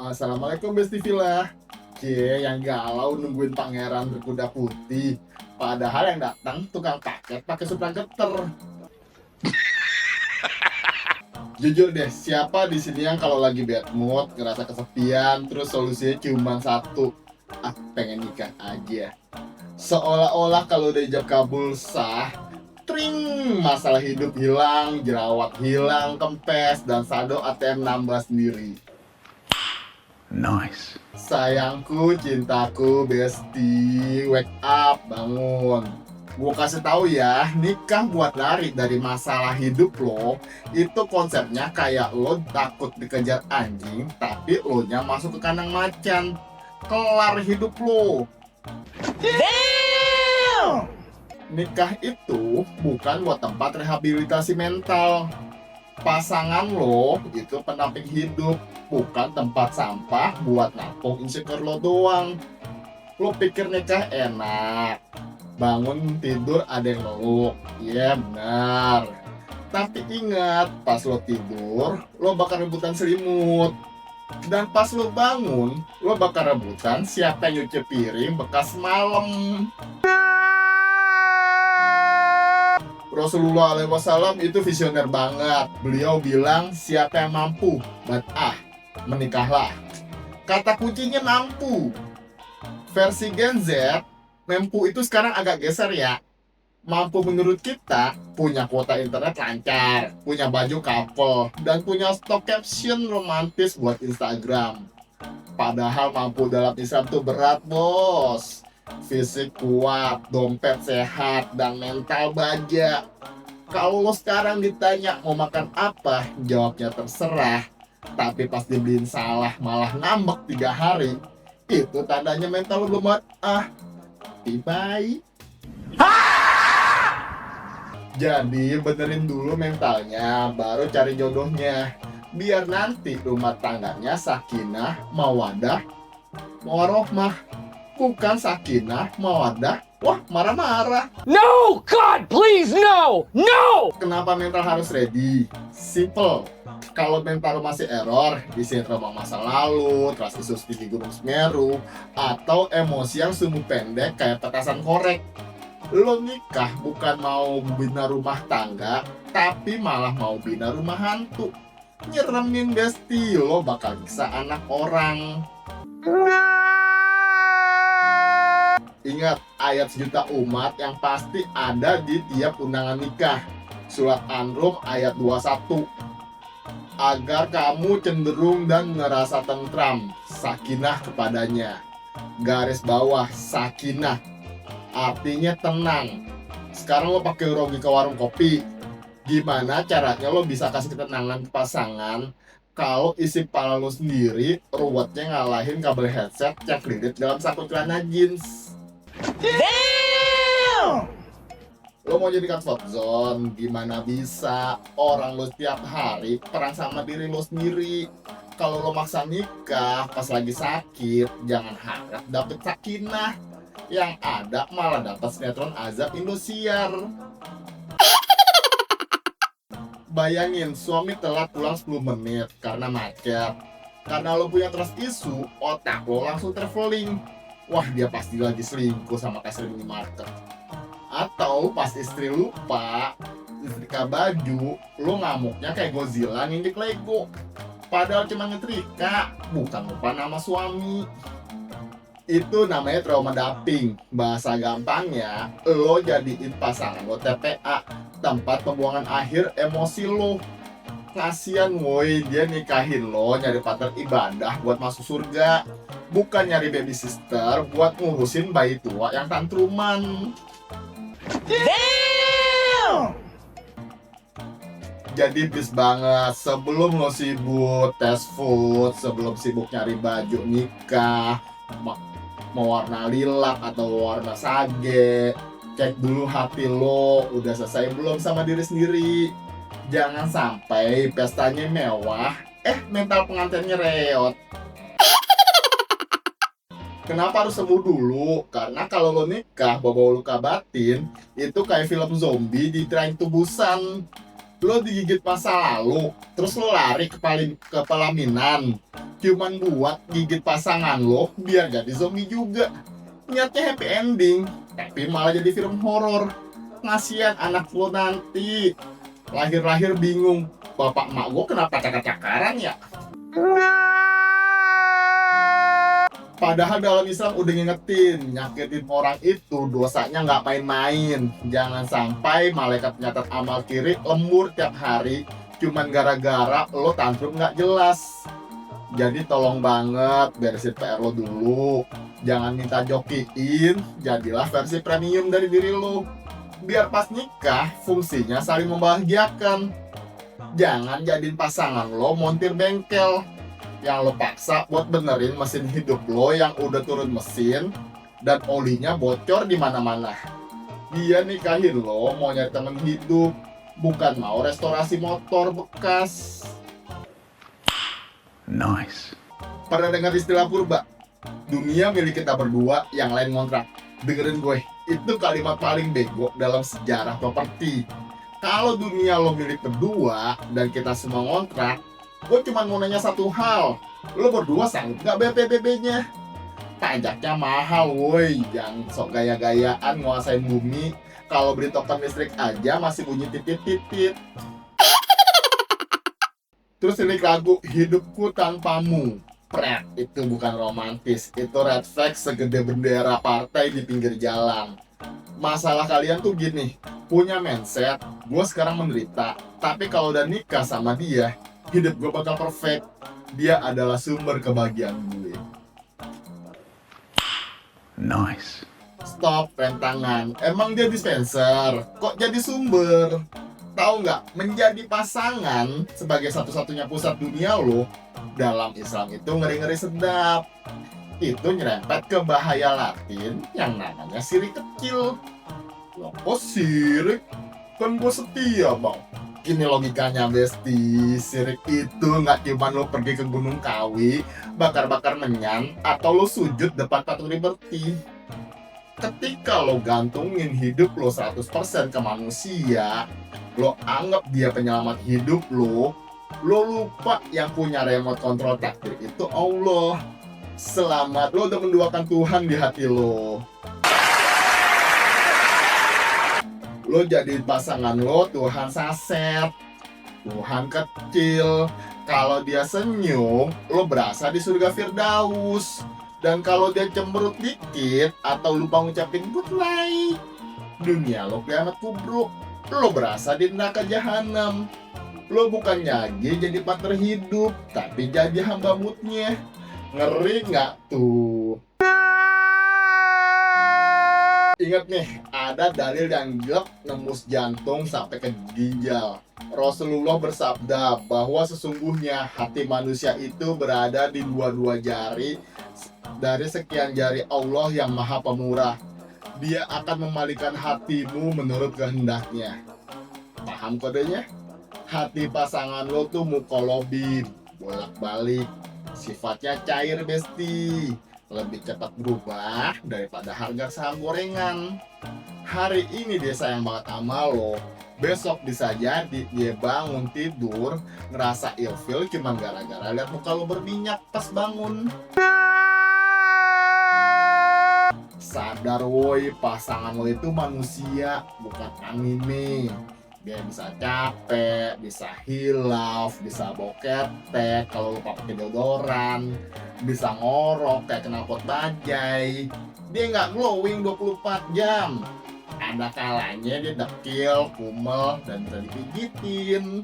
Assalamualaikum Besti Villa. Cie, yang galau nungguin pangeran berkuda putih. Padahal yang datang tukang paket pakai supra geter. Jujur deh, siapa di sini yang kalau lagi bad mood, ngerasa kesepian, terus solusinya cuma satu. Pengen nikah aja. Seolah-olah kalau udah ijab kabul sah, tring, masalah hidup hilang, jerawat hilang, kempes, dan saldo ATM nambah sendiri. Nice. Sayangku, cintaku, Besti, wake up, bangun. Gue kasih tahu ya, nikah buat lari dari masalah hidup lo. Itu konsepnya kayak lo takut dikejar anjing, tapi lo nya masuk ke kandang macan. Kelar hidup lo. Damn! Nikah itu bukan buat tempat rehabilitasi mental. Pasangan lo itu pendamping hidup, bukan tempat sampah buat nampung insecure lo doang. Lo pikir nikah enak, bangun tidur ada yang meluk, iya benar. Tapi ingat, pas lo tidur, lo bakal rebutan selimut. Dan pas lo bangun, lo bakal rebutan siapa yang nyuci piring bekas malam. Rasulullah SAW itu visioner banget. Beliau bilang siapa yang mampu, menikahlah. Kata kuncinya mampu. Versi Gen Z, mampu itu sekarang agak geser ya. Mampu menurut kita, punya kuota internet lancar, punya baju couple, dan punya stok caption romantis buat Instagram. Padahal mampu dalam Islam tuh berat, bos. Fisik kuat, dompet sehat, dan mental baja. Kalau lo sekarang ditanya mau makan apa, jawabnya terserah. Tapi pas dibeliin salah malah ngambek 3 hari, itu tandanya mental lo belum bye. Jadi benerin dulu mentalnya, baru cari jodohnya. Biar nanti rumah tangganya sakinah, mawadah, warohmah. Bukan sakinah, mawadah, wah marah-marah. No! God, please, no! No! Kenapa mental harus ready? Simple. Kalau mental masih error, bisa trauma masa lalu, trust issues tinggi gunung Semeru, atau emosi yang sumbu pendek kayak petasan korek. Lo nikah bukan mau bina rumah tangga, tapi malah mau bina rumah hantu. Nyeremin Besti, lo bakal bisa anak orang. Ingat, ayat sejuta umat yang pasti ada di tiap undangan nikah. Surat An-Rum ayat 21. Agar kamu cenderung dan ngerasa tentram, sakinah kepadanya. Garis bawah, sakinah. Artinya tenang. Sekarang lo pakai rogi ke warung kopi. Gimana caranya lo bisa kasih ketenangan ke pasangan kalau isi kepala lo sendiri ruwetnya ngalahin kabel headset yang kredit dalam saku celana jeans? Damn! Lo mau jadi comfort zone, gimana bisa? Orang lo setiap hari perang sama diri lo sendiri. Kalau lo maksa nikah pas lagi sakit, jangan harap dapet sakinah. Yang ada malah dapat sinetron azab Indosiar. Bayangin, suami telat pulang 10 menit karena macet. Karena lo punya trust issue, otak lo langsung traveling. Wah, dia pasti lagi selingkuh sama kasir minimarket. Atau pas istri lupa nyetrika baju, lo ngamuknya kayak Godzilla nginjek Lego. Padahal cuma nyetrika, bukan lupa nama suami. Itu namanya trauma dumping. Bahasa gampangnya, lo jadiin pasangan lo TPA, tempat pembuangan akhir emosi lo. Kasian woi, dia nikahin lo nyari partner ibadah buat masuk surga, bukan nyari baby sister buat ngurusin bayi tua yang tantruman. Damn! Jadi please banget, sebelum lo sibuk test food, sebelum sibuk nyari baju nikah, mau warna lilac atau warna sage, cek dulu hati lo udah selesai belum sama diri sendiri. Jangan sampai pestanya mewah, mental pengantinnya reot. Kenapa harus sembuh dulu? Karena kalau lo nikah bawa luka batin, itu kayak film zombie di Train to Busan. Lo digigit masa lalu, terus lo lari ke pelaminan, cuman buat gigit pasangan lo biar jadi zombie juga. Niatnya happy ending, tapi malah jadi film horor. Kasian anak lo nanti lahir-lahir bingung, bapak emak gue kenapa cakar-cakaran ya? Padahal dalam Islam udah ngingetin, nyakitin orang itu dosanya nggak main-main. Jangan sampai malaikat penyatat amal kiri lembur tiap hari cuman gara-gara lo tantrum nggak jelas. Jadi tolong banget beresin PR lo dulu. Jangan minta jokiin, jadilah versi premium dari diri lo. Biar pas nikah fungsinya saling membahagiakan. Jangan jadiin pasangan lo montir bengkel yang lo paksa buat benerin mesin hidup lo yang udah turun mesin dan olinya bocor di mana-mana. Dia nikahin lo mau nyari temen hidup, bukan mau restorasi motor bekas. Nice. Pernah dengar istilah purba? Dunia milik kita berdua, yang lain ngontrak. Dengerin gue, itu kalimat paling bego dalam sejarah properti. Kalau dunia lo milik berdua dan kita semua ngontrak, gue cuma mau nanya satu hal, lo berdua sanggup gak bayar PBB-nya? Pajaknya mahal woi, yang sok gaya-gayaan nguasain bumi. Kalau beli token listrik aja masih bunyi titit-titit. Terus ini lagu Hidupku Tanpamu. Pret, itu bukan romantis, itu red flag segede bendera partai di pinggir jalan. Masalah kalian tuh gini, punya mindset, gue sekarang menderita, tapi kalau udah nikah sama dia, hidup gue bakal perfect. Dia adalah sumber kebahagiaan gue. Nice. Stop, rem tangan. Emang dia dispenser? Kok jadi sumber? Tahu nggak? Menjadi pasangan sebagai satu-satunya pusat dunia lo dalam Islam itu ngeri-ngeri sedap. Itu nyerempet ke bahaya Latin yang namanya sirik kecil. Loh, kok sirik? Kan gue setia bang. Ini logikanya besti, sirik itu nggak cuma lo pergi ke Gunung Kawi, bakar-bakar menyan, atau lo sujud depan patung Liberty. Ketika lo gantungin hidup lo 100% ke manusia, lo anggap dia penyelamat hidup lo lupa yang punya remote control takdir itu Allah. Selamat, lo udah menduakan Tuhan di hati lo. Lo jadi pasangan lo Tuhan saset, Tuhan kecil. Kalau dia senyum, lo berasa di surga Firdaus. Dan kalau dia cemberut dikit atau lupa ngucapin good night, dunia lo kiamat kubruk. Lo berasa di neraka jahanam. Lo bukan lagi jadi partner hidup, tapi jadi hamba moodnya. Ngeri nggak tuh? Ingat nih, ada dalil yang gelap nembus jantung sampai ke ginjal. Rasulullah bersabda bahwa sesungguhnya hati manusia itu berada di dua-dua jari dari sekian jari Allah yang Maha Pemurah. Dia akan memalingkan hatimu menurut kehendaknya. Paham kodenya? Hati pasangan lo tuh mukolobin, bolak-balik. Sifatnya cair besti, lebih cepat berubah daripada harga saham gorengan. Hari ini dia sayang banget sama lo, besok bisa jadi dia bangun tidur ngerasa ilfil cuma gara-gara lihat muka lo berminyak pas bangun. Sadar woi, pasangan lo itu manusia, bukan anime. Dia bisa capek, bisa hilaf, bisa boketek kalau lupa pakai deodoran, bisa ngorok kayak knalpot bajai. Dia nggak glowing 24 jam. Ada kalanya dia dekil, kumel, dan bisa dipijitin.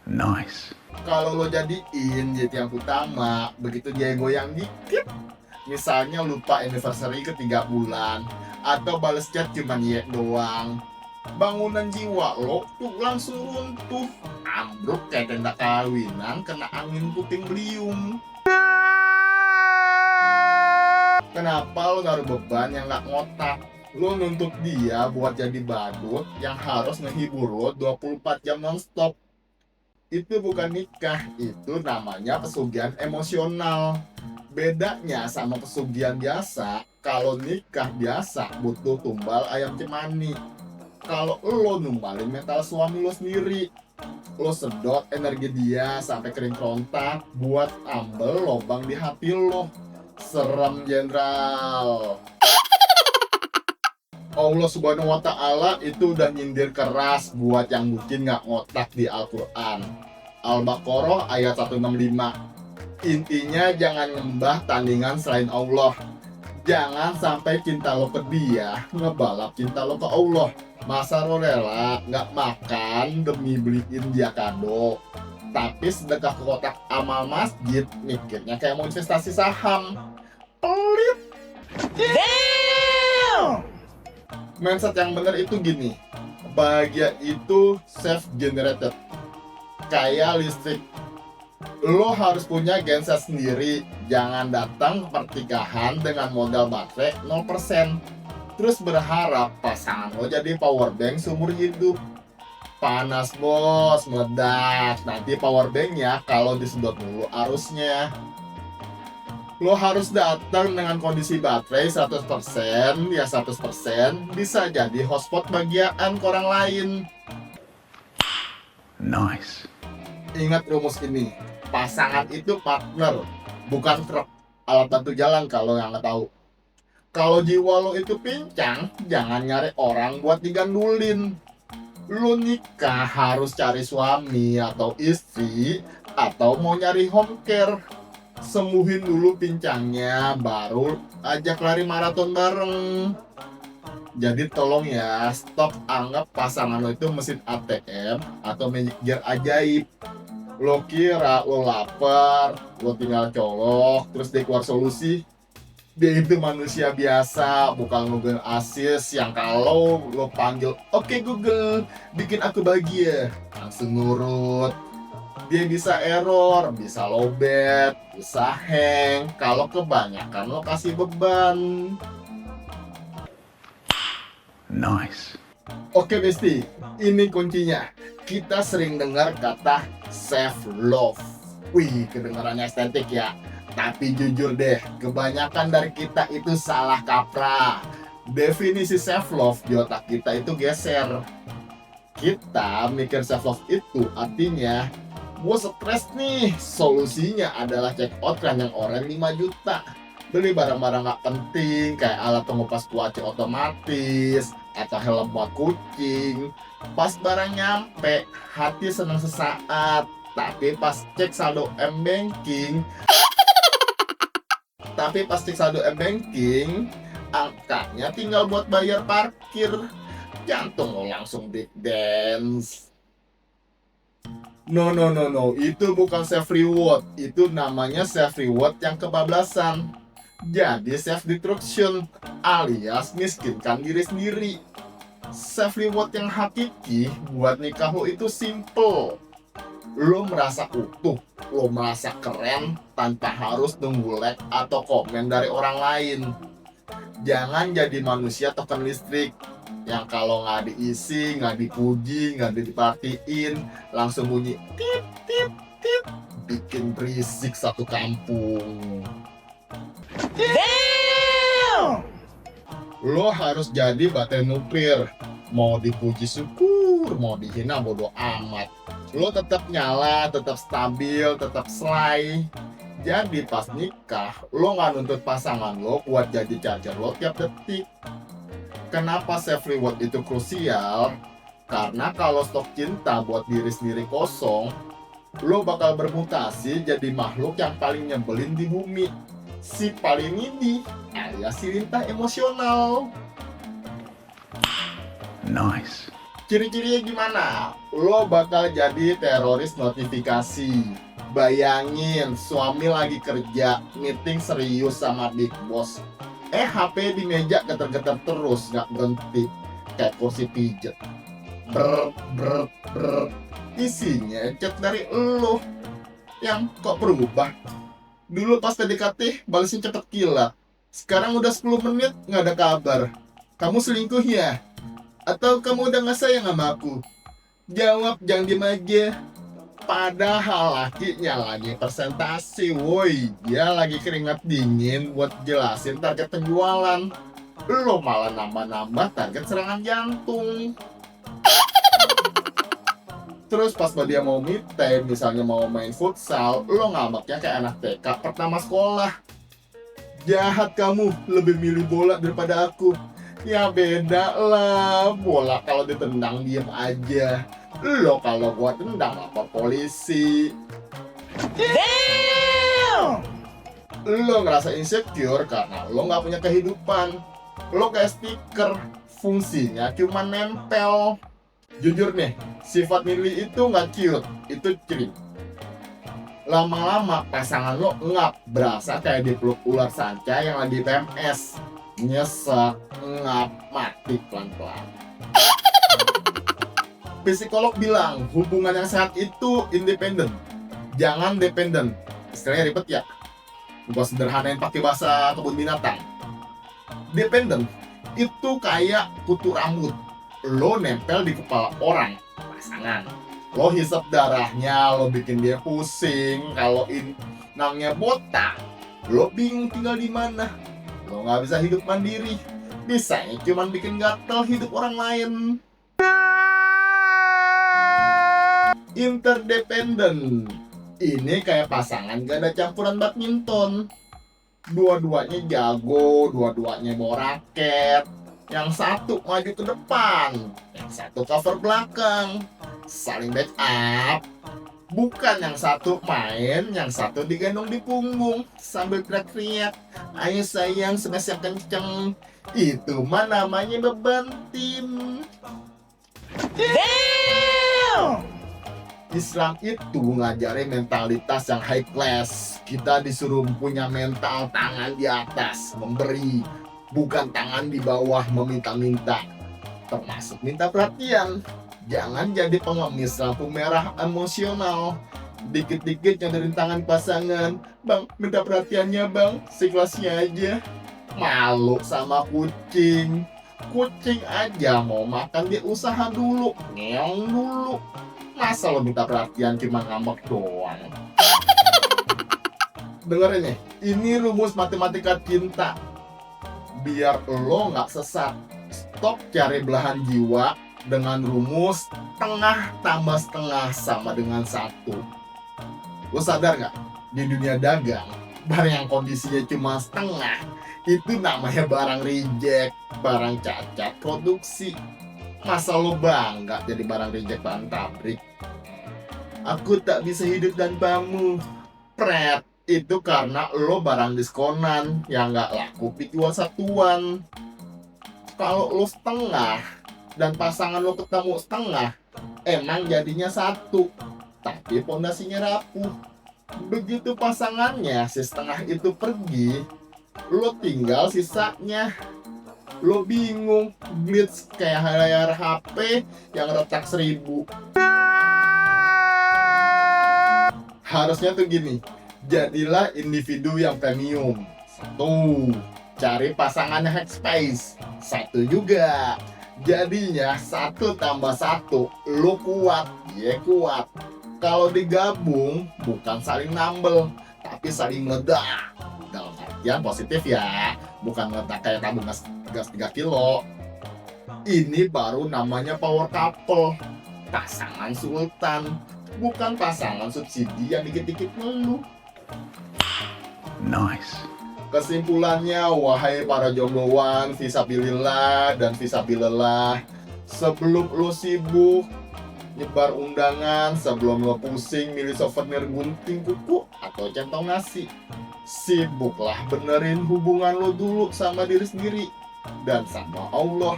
Nice. Kalau lo jadiin jadi yang utama, begitu dia goyang dikit, misalnya lupa anniversary ke 3 bulan, atau bales chat cuman ye doang, bangunan jiwa lo tuh langsung runtuh, ambruk kayak tenda kawinan kena angin puting beliung. Kenapa lo naruh beban yang gak ngotak? Lo nuntut dia buat jadi badut yang harus ngehibur lo 24 jam nonstop. Itu bukan nikah, itu namanya pesugihan emosional. Bedanya sama pesugihan biasa, kalau nikah biasa butuh tumbal ayam cemani. kalau lo numbalin mental suami lo sendiri. Lo sedot energi dia sampai kering kerontak buat ambel lobang di hati lo. Serem, Jenderal. Allah Subhanahu wa Ta'ala itu udah nyindir keras buat yang mungkin nggak ngotak di Al-Quran. Al-Baqarah ayat 165. Intinya jangan nyembah tandingan selain Allah. Jangan sampai cinta lo ke dia ngebalap cinta lo ke Allah. Masa lo rela nggak makan demi beliin dia kado, tapi sedekah ke kotak amal masjid mikirnya kayak mau investasi saham. Pelit. Mindset yang bener itu gini, bahagia itu self-generated, kayak listrik. Lo harus punya genset sendiri. Jangan datang ke pernikahan dengan modal baterai 0%, terus berharap pasangan lo jadi power bank seumur hidup. Panas bos, meledak. Nanti power banknya kalau disedot dulu arusnya. Lo harus datang dengan kondisi baterai 100%, ya 100%, bisa jadi hotspot bagian ke orang lain. Nice. Ingat rumus ini, pasangan itu partner, bukan truk, alat bantu jalan kalau yang nggak tahu. Kalau jiwa lo itu pincang, jangan nyari orang buat digandulin. Lo nikah harus cari suami atau istri, atau mau nyari home care. Sembuhin dulu pincangnya, baru ajak lari maraton bareng. Jadi tolong ya, stop anggap pasangan lo itu mesin ATM atau magic jar ajaib. Lo kira lo lapar, lo tinggal colok, terus dia keluar solusi. Dia itu manusia biasa, bukan Google Assist yang kalau lo panggil, "Oke Google, bikin aku bahagia," langsung nurut. Dia bisa error, bisa lowbat, bisa hang kalau kebanyakan lo kasih beban. Nice. Oke Besti, ini kuncinya. Kita sering dengar kata self love. Wih, kedengarannya estetik ya. Tapi jujur deh, kebanyakan dari kita itu salah kaprah. Definisi self love di otak kita itu geser. Kita mikir self love itu artinya, gue stres nih, solusinya adalah check out keranjang oranye 5 juta. Beli barang-barang gak penting kayak alat pengupas kuaci otomatis atau helm buat kucing. Pas barang nyampe, hati senang sesaat, tapi pas cek saldo M-Banking angkanya tinggal buat bayar parkir. Jantung lo langsung big dance. No, itu bukan self reward, itu namanya self reward yang kebablasan. Jadi self destruction alias miskinkan diri sendiri. Self reward yang hakiki buat nikah lo itu simple. Lo merasa utuh, lo merasa keren tanpa harus nunggu like atau komen dari orang lain. Jangan jadi manusia token listrik yang kalau nggak diisi, nggak dipuji, nggak diperhatiin, langsung bunyi tip tip tip, bikin berisik satu kampung. Lo harus jadi baterai nuklir. Mau dipuji syukur, mau dihina bodo amat. Lo tetap nyala, tetap stabil, tetap slay. Jadi pas nikah, lo nggak nuntut pasangan lo buat jadi charger lo tiap detik. Kenapa self reward itu krusial? Karena kalau stok cinta buat diri sendiri kosong, lo bakal bermutasi jadi makhluk yang paling nyebelin di bumi. Si paling ini alias si lintah emosional. Nice. Ciri-cirinya gimana? Lo bakal jadi teroris notifikasi. Bayangin, suami lagi kerja, meeting serius sama big boss. HP di meja getar-getar terus, gak berhenti. Kayak kursi pijet. Ber. Isinya chat dari lo. Yang kok berubah? Dulu pas PDKT, balesin cepet kilat. Sekarang udah 10 menit, gak ada kabar. Kamu selingkuh ya? Atau kamu udah gak sayang sama aku? Jawab, jangan diem aja. Padahal lakinya lagi presentasi, woi. Dia lagi keringat dingin buat jelasin target penjualan. Lo malah nambah-nambah target serangan jantung. Terus pas dia mau meet time, misalnya mau main futsal, lo ngambeknya kayak anak TK pertama sekolah. Jahat kamu, lebih milih bola daripada aku. Ya beda lah, bola kalau ditendang diem aja. Lo kalau gua tendang lapor polisi. Lo ngerasa insecure karena lo nggak punya kehidupan. Lo kayak stiker, fungsinya cuma nempel. Jujur nih, sifat Lily itu nggak cute, itu ciri. Lama-lama pasangan lo ngap, berasa kayak dipeluk ular sanca yang lagi PMS. Nyesek, ngap, mati pelan-pelan. Psikolog bilang hubungan yang sehat itu independen, jangan dependen. Istilahnya ribet ya, gua sederhanain pakai bahasa kebun binatang. Dependen itu kayak kutu rambut, lo nempel di kepala orang, pasangan. Lo hisap darahnya, lo bikin dia pusing. Kalau inangnya botak, lo bingung tinggal di mana. Lo nggak bisa hidup mandiri, bisanya cuma bikin gatel hidup orang lain. Interdependent ini kayak pasangan ganda campuran badminton. Dua-duanya jago, dua-duanya bawa raket. Yang satu maju ke depan, yang satu cover belakang, saling backup. Bukan yang satu main, yang satu digendong di punggung sambil teriak-teriak, ayo sayang smash yang kenceng. Itu mah namanya beban tim. Islam itu ngajarin mentalitas yang high class. Kita disuruh punya mental tangan di atas, memberi, bukan tangan di bawah meminta-minta. Termasuk minta perhatian. Jangan jadi pengemis lampu merah emosional. Dikit-dikit nyodorin tangan pasangan. Bang, minta perhatiannya bang, seikhlasnya aja. Malu sama kucing. Kucing aja mau makan dia usaha dulu, ngeong dulu. Masa lo minta perhatian cuma ngambek doang? Dengerin nih, ini rumus matematika cinta. Biar lo nggak sesat, stop cari belahan jiwa dengan rumus setengah tambah setengah sama dengan 1. Lo sadar nggak? Di dunia dagang, barang yang kondisinya cuma setengah itu namanya barang reject, barang cacat produksi. Masa lo bangga jadi barang reject bahan pabrik? Aku tak bisa hidup tanpamu. Pret, itu karena lo barang diskonan yang nggak laku dijual satuan. Kalau lo setengah dan pasangan lo ketemu setengah, emang jadinya 1, tapi pondasinya rapuh. Begitu pasangannya si setengah itu pergi, lo tinggal sisanya. Lo bingung, glitch kayak layar HP yang retak 1000. Harusnya tuh gini, jadilah individu yang premium. 1, cari pasangannya Hackspace. 1 juga, jadinya 1 tambah 1, lo kuat, dia kuat. Kalau digabung, bukan saling nambel, tapi saling meledak. Dalam artian positif ya, bukan meledak kayak tabung gas 3 kilo. Ini baru namanya power couple, pasangan sultan, bukan pasangan subsidi yang dikit-dikit ngeluh. Nice. Kesimpulannya, wahai para jombloan, fisabilillah dan fisabilillah, sebelum lo sibuk nyebar undangan, sebelum lo pusing milih souvenir gunting kuku atau centong nasi, sibuklah benerin hubungan lo dulu sama diri sendiri dan sama Allah.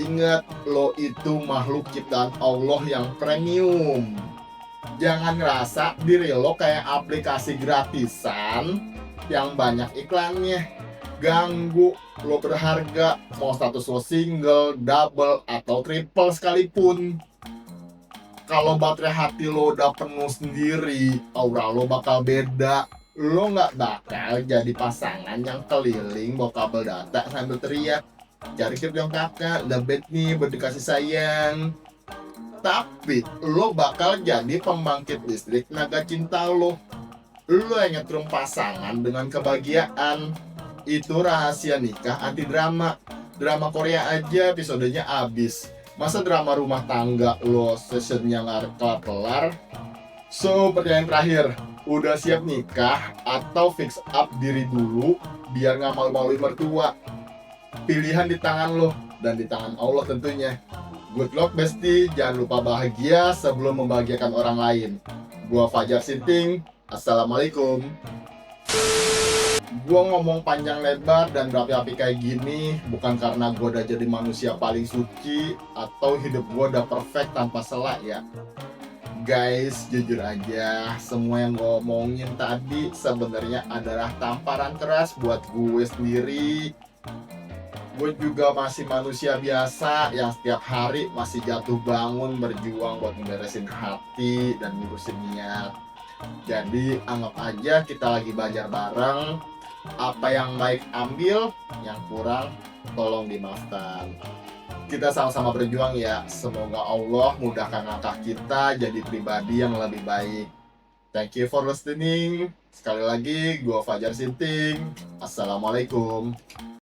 Ingat, lo itu makhluk ciptaan Allah yang premium. Jangan ngerasa diri lo kayak aplikasi gratisan yang banyak iklannya. Ganggu lo berharga, mau status lo single, double, atau triple sekalipun. Kalau baterai hati lo udah penuh sendiri, aura lo bakal beda. Lo nggak bakal jadi pasangan yang keliling bawa kabel data sambil teriak, cari kip dong kakak, udah bed nih, berdikasih sayang. Tapi lo bakal jadi pembangkit listrik naga cinta lo. Lo yang nyetrum pasangan dengan kebahagiaan. Itu rahasia nikah anti drama. Drama Korea aja episodenya abis. Masa drama rumah tangga lo sessionnya nggak kelar-kelar? So, pertanyaan terakhir, udah siap nikah atau fix up diri dulu biar nggak malu-maluin mertua? Pilihan di tangan lo dan di tangan Allah tentunya. Good luck bestie, jangan lupa bahagia sebelum membahagiakan orang lain. Gua Fajar Sinting, Assalamualaikum. Gua ngomong panjang lebar dan berapi-api kayak gini bukan karena gua udah jadi manusia paling suci atau hidup gua udah perfect tanpa celah ya. Guys, jujur aja, semua yang gue omongin tadi sebenarnya adalah tamparan keras buat gue sendiri. Gue juga masih manusia biasa yang setiap hari masih jatuh bangun berjuang buat memberesin hati dan ngurusin niat. Jadi anggap aja kita lagi belajar bareng. Apa yang baik ambil, yang kurang tolong dimaafkan. Kita sama-sama berjuang ya. Semoga Allah mudahkan langkah kita jadi pribadi yang lebih baik. Thank you for listening. Sekali lagi, gue Fajar Sinting. Assalamualaikum.